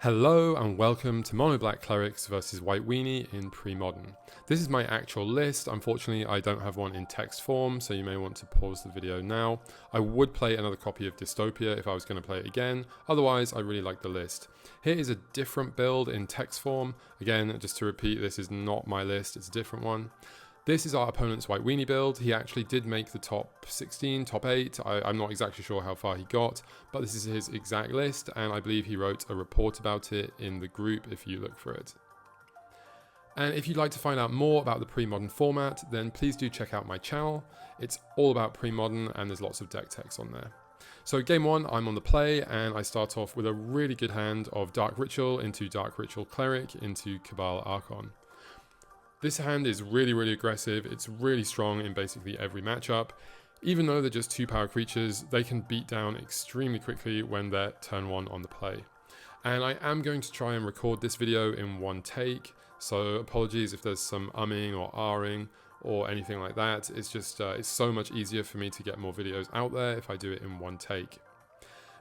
Hello and welcome to Mono Black Clerics versus White Weenie in Premodern. This is my actual list. Unfortunately, I don't have one in text form, so you may want to pause the video now. I would play another copy of Dystopia if I was going to play it again. Otherwise, I really like the list. Here is a different build in text form. Again, just to repeat, this is not my list, it's a different one. This is our opponent's White Weenie build. He actually did make the top 16, top 8. I'm not exactly sure how far he got, but this is his exact list, and I believe he wrote a report about it in the group if you look for it. And if you'd like to find out more about the Premodern format, then please do check out my channel. It's all about Premodern, and there's lots of deck techs on there. So game 1, I'm on the play, and I start off with a really good hand of Dark Ritual into Dark Ritual Cleric into Cabal Archon. This hand is really aggressive. It's really strong in basically every matchup. Even though they're just 2 power creatures, they can beat down extremely quickly when they're turn 1 on the play. And I am going to try and record this video in one take, so apologies if there's some umming or ahhing or anything like that. It's just, it's so much easier for me to get more videos out there if I do it in one take.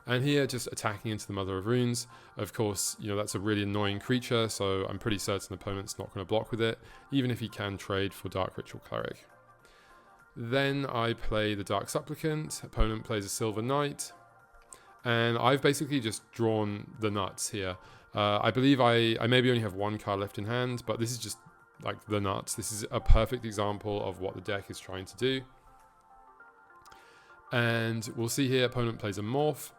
And here, just attacking into the Mother of Runes. Of course, you know, that's a really annoying creature, so I'm pretty certain the opponent's not going to block with it, even if he can trade for Dark Ritual Cleric. Then I play the Dark Supplicant, opponent plays a Silver Knight, and I've basically just drawn the nuts here. I believe I maybe only have 1 card left in hand, but this is just like the nuts. This is a perfect example of what the deck is trying to do. And we'll see here, opponent plays a Morph.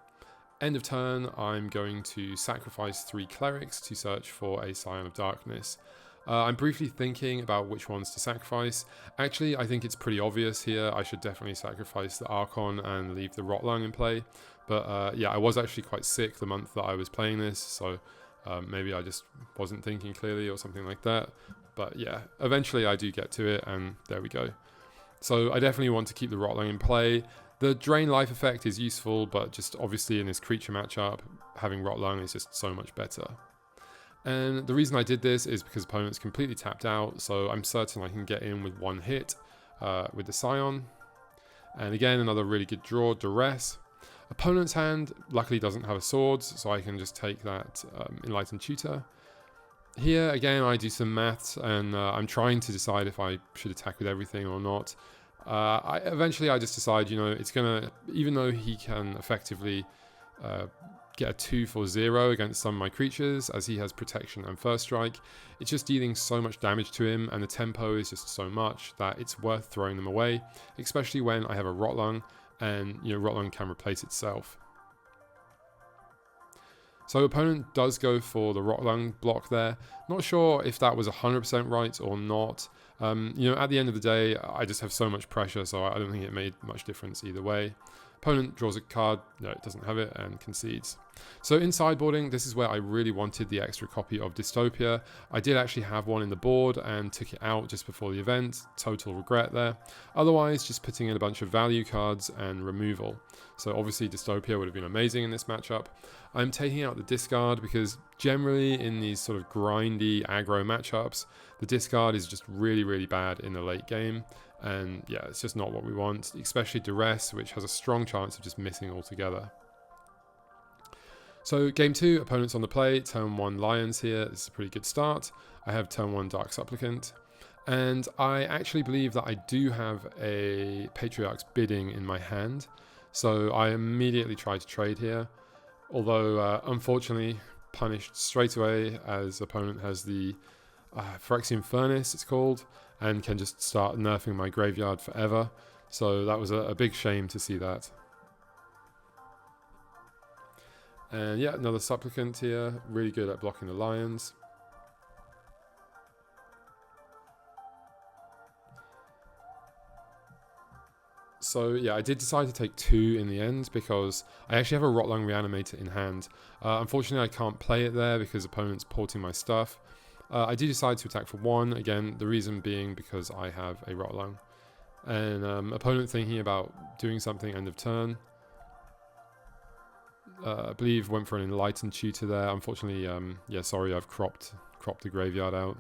End of turn, I'm going to sacrifice 3 clerics to search for a Scion of Darkness. I'm briefly thinking about which ones to sacrifice. Actually, I think it's pretty obvious here. I should definitely sacrifice the Archon and leave the Rotlung in play. But yeah, I was actually quite sick the month that I was playing this, so maybe I just wasn't thinking clearly or something like that. But yeah, eventually I do get to it, and there we go. So I definitely want to keep the Rotlung in play. The Drain Life effect is useful, but just obviously in this creature matchup, having Rotlung is just so much better. And the reason I did this is because opponent's completely tapped out, so I'm certain I can get in with 1 hit with the Scion. And again, another really good draw, Duress. Opponent's hand luckily doesn't have a swords, so I can just take that Enlightened Tutor. Here, again, I do some maths, and I'm trying to decide if I should attack with everything or not. Eventually I just decide, you know, it's gonna, even though he can effectively get a 2 for 0 against some of my creatures, as he has protection and first strike, it's just dealing so much damage to him, and the tempo is just so much that it's worth throwing them away, especially when I have a Rotlung, and you know, Rotlung can replace itself. So opponent does go for the Rotlung block there. Not sure if that was 100% right or not. You know, at the end of the day, I just have so much pressure, so I don't think it made much difference either way. Opponent draws a card, no, it doesn't have it, and concedes. So in sideboarding, this is where I really wanted the extra copy of Dystopia. I did actually have one in the board and took it out just before the event. Total regret there. Otherwise, just putting in a bunch of value cards and removal. So obviously Dystopia would have been amazing in this matchup. I'm taking out the discard because generally in these sort of grindy aggro matchups, the discard is just really bad in the late game. And yeah, it's just not what we want, especially Duress, which has a strong chance of just missing altogether. So game 2, opponents on the play, turn 1 Lions here. This is a pretty good start. I have turn 1 Dark Supplicant. And I actually believe that I do have a Patriarch's Bidding in my hand. So I immediately try to trade here. Although, unfortunately, punished straight away as opponent has the Phyrexian Furnace, it's called, and can just start nerfing my graveyard forever. So that was a big shame to see that. And yeah, another Supplicant here, really good at blocking the Lions. So yeah, I did decide to take 2 in the end because I actually have a Rotlung Reanimator in hand. Unfortunately, I can't play it there because opponent's porting my stuff. I do decide to attack for 1, again, the reason being because I have a Rotlung. And opponent thinking about doing something end of turn. I believe went for an Enlightened Tutor there. Unfortunately, yeah, sorry, I've cropped the graveyard out.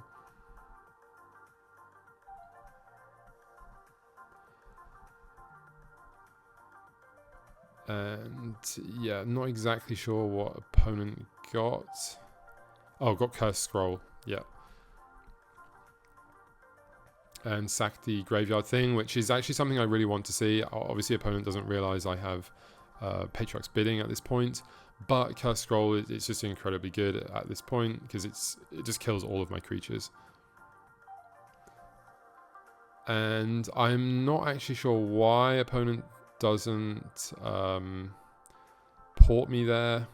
And yeah, not exactly sure what opponent got. Oh, got Cursed Scroll. Yeah. And sack the graveyard thing, which is actually something I really want to see. Obviously, opponent doesn't realize I have Patriarch's Bidding at this point, but Cursed Scroll is just incredibly good at this point because it just kills all of my creatures. And I'm not actually sure why opponent doesn't port me there.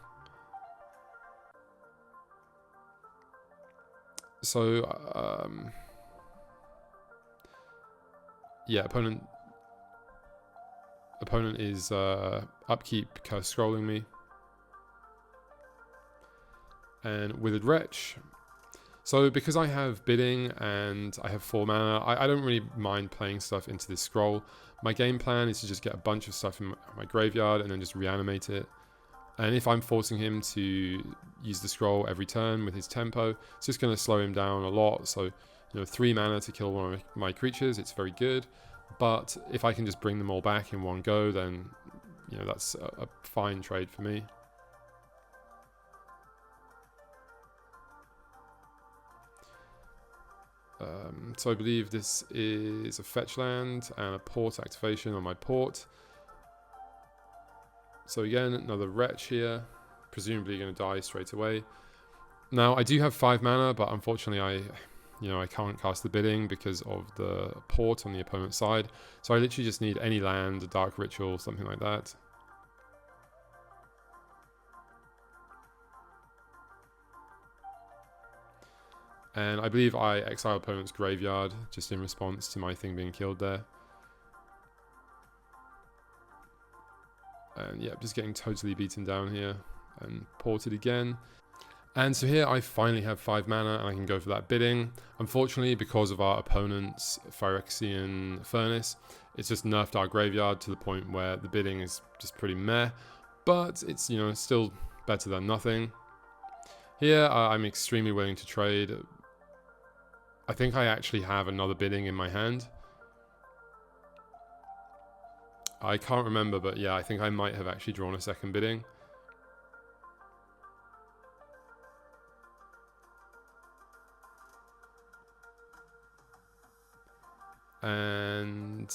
So yeah, opponent is upkeep Curse Scrolling me. And Withered Wretch. So because I have bidding and I have 4 mana, I don't really mind playing stuff into this scroll. My game plan is to just get a bunch of stuff in my graveyard and then just reanimate it. And if I'm forcing him to use the scroll every turn with his tempo, it's just going to slow him down a lot. So, 3 mana to kill one of my creatures, it's very good. But if I can just bring them all back in one go, then, that's a fine trade for me. So I believe this is a fetch land and a port activation on my port. So again, another Wretch here, presumably going to die straight away. Now I do have 5 mana, but unfortunately I can't cast the bidding because of the port on the opponent's side. So I literally just need any land, a Dark Ritual, something like that. And I believe I exile opponent's graveyard just in response to my thing being killed there. And yeah, just getting totally beaten down here and ported again. And so here I finally have 5 mana and I can go for that bidding. Unfortunately, because of our opponent's Phyrexian Furnace, it's just nerfed our graveyard to the point where the bidding is just pretty meh. But it's, still better than nothing. Here I'm extremely willing to trade. I think I actually have another bidding in my hand. I can't remember, but yeah, I think I might have actually drawn a second bidding. And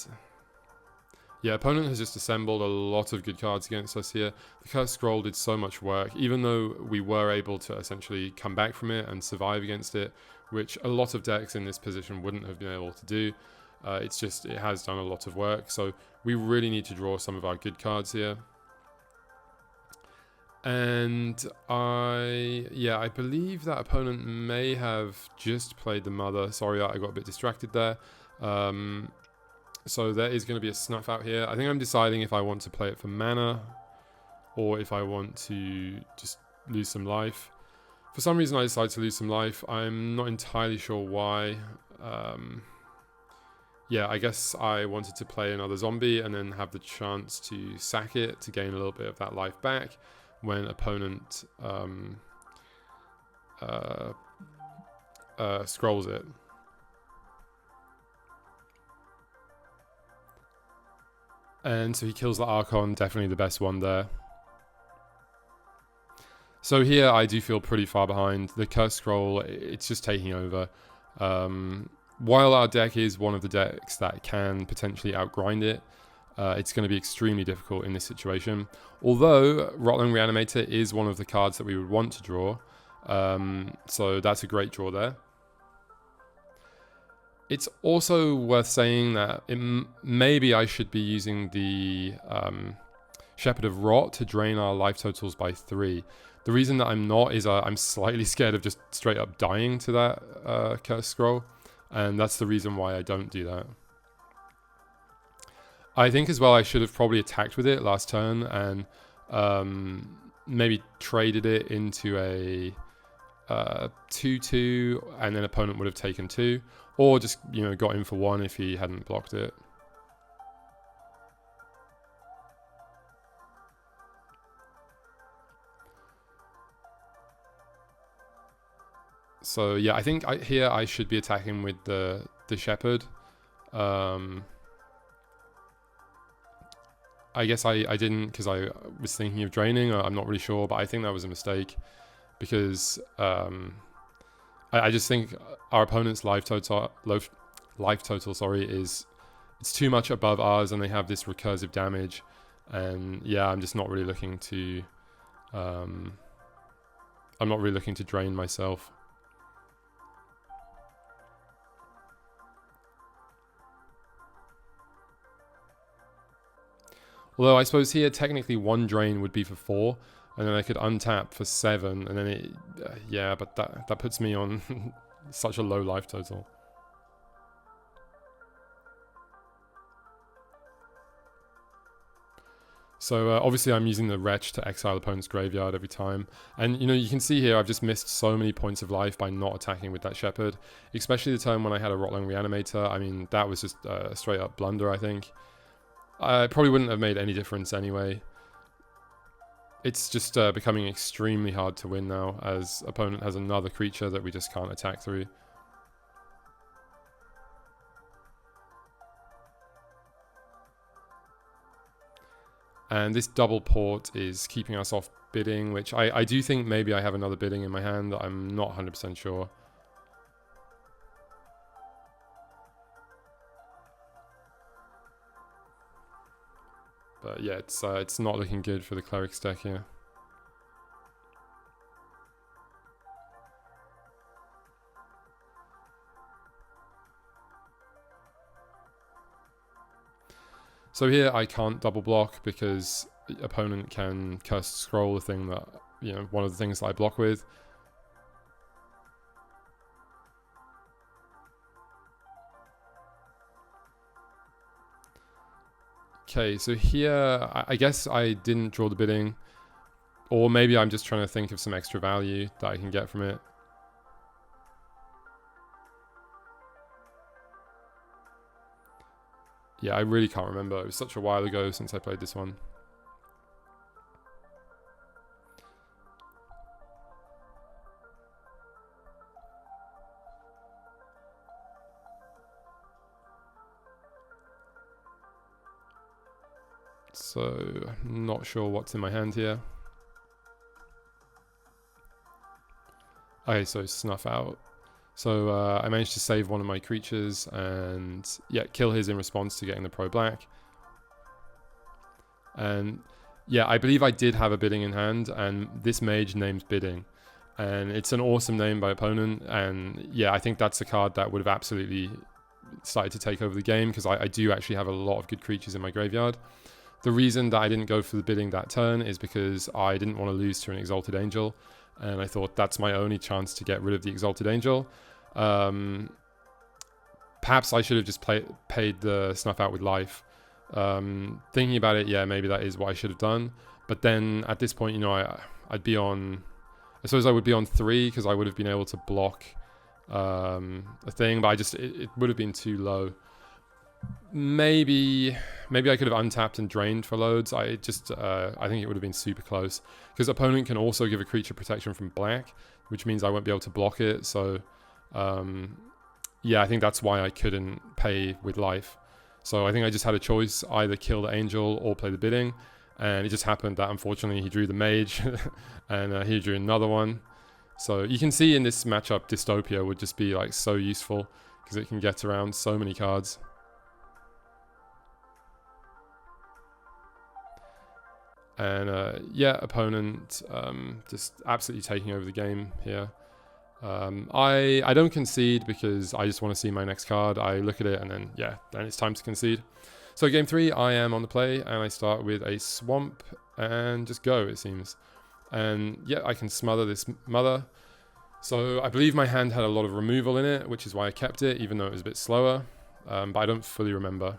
yeah, opponent has just assembled a lot of good cards against us here. The Cursed Scroll did so much work, even though we were able to essentially come back from it and survive against it, which a lot of decks in this position wouldn't have been able to do. It has done a lot of work, so we really need to draw some of our good cards here. And I believe that opponent may have just played the Mother. Sorry, I got a bit distracted there. So there is going to be a snuff out here. I think I'm deciding if I want to play it for mana or if I want to just lose some life. For some reason I decided to lose some life. I'm not entirely sure why. Yeah, I guess I wanted to play another zombie and then have the chance to sack it to gain a little bit of that life back when opponent scrolls it. And so he kills the Archon, definitely the best one there. So here I do feel pretty far behind. The Cursed Scroll, it's just taking over. While our deck is one of the decks that can potentially outgrind it, it's going to be extremely difficult in this situation. Although Rotling Reanimator is one of the cards that we would want to draw. So that's a great draw there. It's also worth saying that maybe I should be using the Shepherd of Rot to drain our life totals by 3. The reason that I'm not is I'm slightly scared of just straight up dying to that Cursed Scroll. And that's the reason why I don't do that. I think as well I should have probably attacked with it last turn and maybe traded it into a 2/2 and then opponent would have taken 2. Or just, got in for 1 if he hadn't blocked it. So yeah, I think here I should be attacking with the Shepherd. I guess I didn't because I was thinking of draining. I'm not really sure, but I think that was a mistake because I just think our opponent's life total, sorry, is it's too much above ours, and they have this recursive damage. And yeah, I'm just not really looking to I'm not really looking to drain myself. Although I suppose here technically one drain would be for 4, and then I could untap for 7, and then it yeah, but that puts me on such a low life total. So obviously I'm using the Wretch to exile opponent's graveyard every time. And you know, you can see here I've just missed so many points of life by not attacking with that Shepherd. Especially the turn when I had a Rotlang Reanimator. I mean, that was just a straight up blunder, I think. I probably wouldn't have made any difference anyway. It's just becoming extremely hard to win now, as opponent has another creature that we just can't attack through. And this double port is keeping us off bidding, which I do think maybe I have another bidding in my hand. I'm not 100% sure. But yeah, it's not looking good for the Clerics deck here. So here I can't double block because the opponent can Cursed Scroll, the thing that, you know, one of the things that I block with. Okay, so here I guess I didn't draw the bidding, or maybe I'm just trying to think of some extra value that I can get from it. Yeah, I really can't remember. It was such a while ago since I played this one. So, not sure what's in my hand here. Okay, so Snuff Out. So I managed to save one of my creatures and yeah, kill his in response to getting the Pro Black. And yeah, I believe I did have a bidding in hand, and this mage names bidding. And it's an awesome name by opponent, and yeah, I think that's a card that would have absolutely started to take over the game, because I do actually have a lot of good creatures in my graveyard. The reason that I didn't go for the bidding that turn is because I didn't want to lose to an Exalted Angel, and I thought that's my only chance to get rid of the Exalted Angel. Perhaps I should have just paid the Snuff Out with life. Thinking about it, yeah, maybe that is what I should have done. But then at this point, you know, I'd be on... I suppose I would be on 3 because I would have been able to block a thing, but it would have been too low. Maybe I could have untapped and drained for loads. I think it would have been super close, because opponent can also give a creature protection from black, which means I won't be able to block it. So yeah, I think that's why I couldn't pay with life. So I think I just had a choice, either kill the angel or play the bidding, and it just happened that unfortunately he drew the mage and he drew another one. So you can see in this matchup Dystopia would just be like so useful, because it can get around so many cards. And yeah, opponent just absolutely taking over the game here. I don't concede because I just want to see my next card. I look at it and then, yeah, then it's time to concede. So game 3, I am on the play, and I start with a Swamp and just go, it seems. And yeah, I can smother this Mother. So I believe my hand had a lot of removal in it, which is why I kept it, even though it was a bit slower. But I don't fully remember.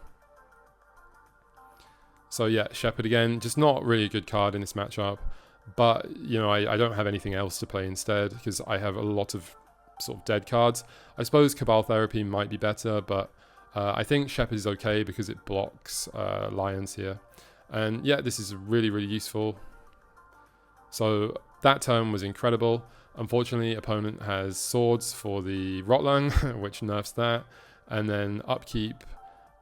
So yeah, Shepherd again, just not really a good card in this matchup. But, you know, I don't have anything else to play instead, because I have a lot of sort of dead cards. I suppose Cabal Therapy might be better, but I think Shepherd is okay because it blocks Lions here. And yeah, this is really, really useful. So that turn was incredible. Unfortunately, opponent has Swords for the Rotlang, which nerfs that. And then upkeep,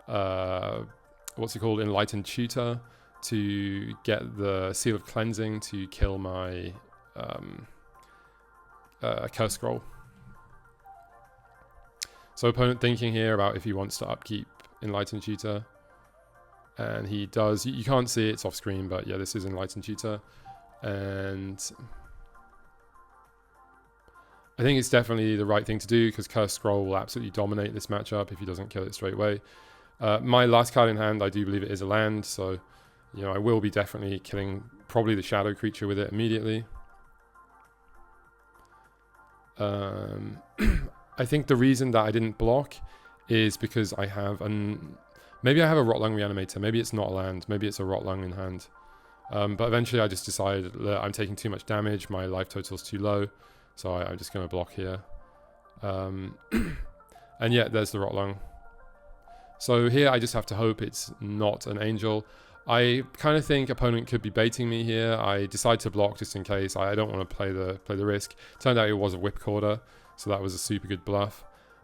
what's it called, Enlightened Tutor, to get the Seal of Cleansing to kill my Curse Scroll. So opponent thinking here about if he wants to upkeep Enlightened Tutor. And he does. You can't see it, it's off screen, but yeah, this is Enlightened Tutor. And I think it's definitely the right thing to do because Curse Scroll will absolutely dominate this matchup if he doesn't kill it straight away. My last card in hand, I do believe it is a land, so you know I will be definitely killing probably the shadow creature with it immediately. I think the reason that I didn't block is because I have maybe I have a Rotlung Reanimator. Maybe it's not a land. Maybe it's a Rotlung in hand. But eventually I just decided that I'm taking too much damage. My life total is too low. So I'm just going to block here. And yeah, there's the Rotlung. So here I just have to hope it's not an angel. I kind of think opponent could be baiting me here. I decide to block just in case. I don't want to play the risk. Turned out it was a Whipcorder, so that was a super good bluff.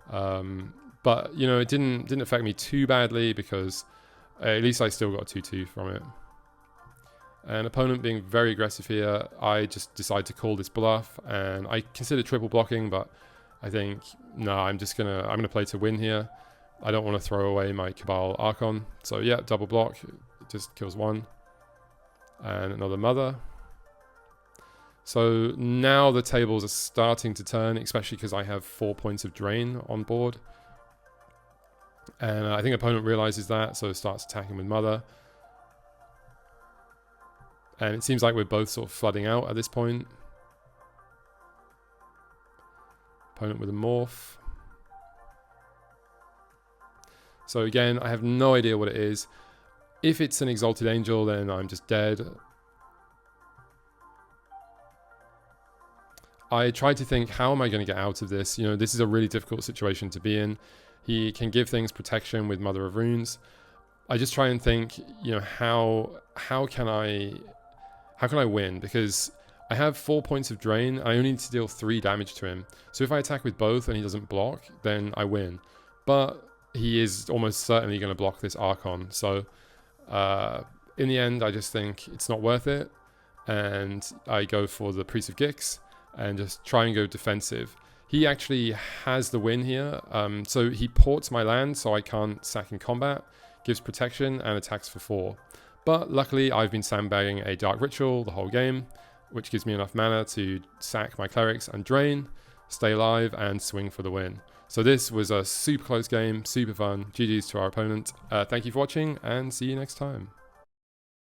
But you know, it didn't affect me too badly because at least I still got 2/2 from it. And opponent being very aggressive here, I just decide to call this bluff, and I consider triple blocking, but I think no, I'm gonna play to win here. I don't want to throw away my Cabal Archon, so yeah, double block. It just kills one, and another Mother. So now the tables are starting to turn, especially because I have 4 points of drain on board. And I think opponent realizes that, so starts attacking with Mother. And it seems like we're both sort of flooding out at this point. Opponent with a Morph. So again, I have no idea what it is. If it's an Exalted Angel, then I'm just dead. I tried to think, how am I going to get out of this? You know, this is a really difficult situation to be in. He can give things protection with Mother of Runes. I just try and think, you know, how can I win? Because I have 4 points of drain. I only need to deal 3 damage to him. So if I attack with both and he doesn't block, then I win. But he is almost certainly going to block this Archon. So in the end, I just think it's not worth it. And I go for the Priest of Gix and just try and go defensive. He actually has the win here. So he ports my land so I can't sack in combat, gives protection and attacks for 4. But luckily I've been sandbagging a Dark Ritual the whole game, which gives me enough mana to sack my Clerics and drain, stay alive and swing for the win. So this was a super close game, super fun. GG's to our opponent. Thank you for watching and see you next time.